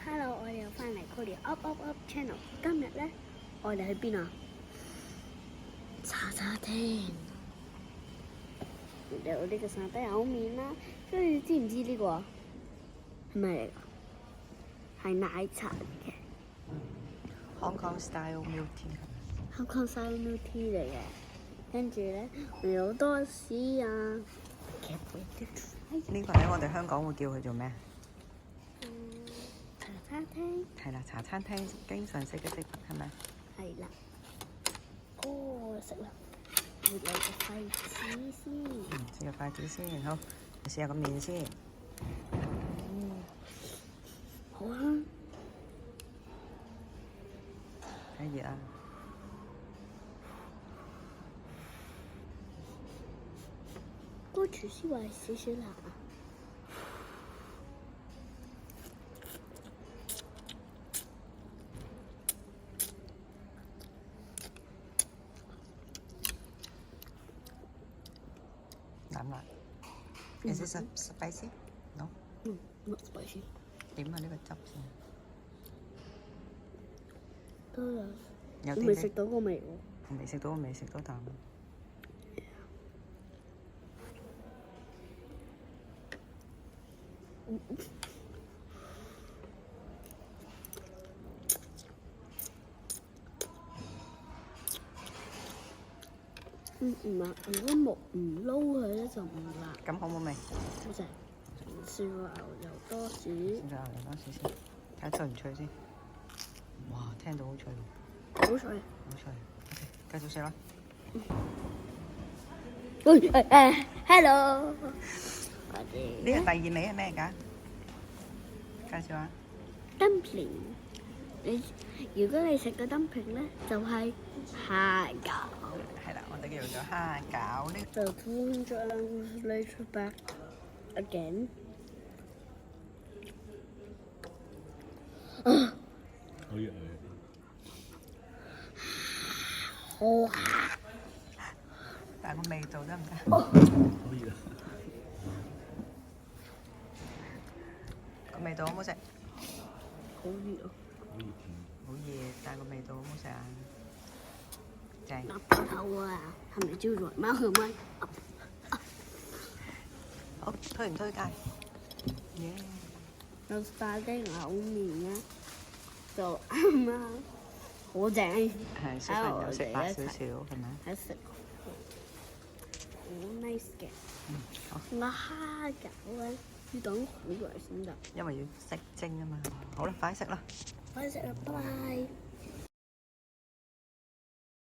Hello，我哋又翻嚟 Cody Up Up Up Channel。今日咧，我哋去邊啊？茶餐廳。有呢個沙爹牛麵啦，跟住知唔知呢個係咩嚟㗎？係奶茶嚟嘅。Hong Kong style milk tea。Hong Kong style milk tea 嚟嘅，跟住咧仲有好多士啊。呢個咧，我哋香港會叫佢做咩？茶餐廳。係啦，茶餐廳經常食嘅食物係咪？係啦。哦，食啦。要攞個筷子先。試個筷子先，好，你試下個麵先。好啊。太熱啦！個廚師話少少辣啊。辣唔辣？Is it spicy? No. Not spicy。點啊？呢個汁先。得啦。有啲我未食到個味喎。我未食到，我未食到啖。唔辣，如果木唔撈佢咧就唔辣。咁好冇味？好正。試個牛油多士。試個牛油多士先，睇下脆唔脆先。哇！聽到好脆喎。好脆。好脆。OK，繼續食啦。Hello。呢個第二味係咩㗎？介紹下。dumpling。如果你食個 dumpling 咧，就係蝦餃。係啦，我哋叫做蝦餃呢。So 200 later back again。可以哇！但係個味道得唔得？可以啊。個味道好唔好食？好熱啊！好熱，但係個味道好唔好食啊？正。立個頭啊！係咪招財貓去咪？好，推唔推介？耶！有沙爹牛麵咧，就啱啦，好正。係小朋友食辣少少係咪？喺食，好 nice 嘅。好。個蝦餃咧要等好耐先得。因為要識蒸啊嘛。好啦，快食啦！快食啦，拜拜。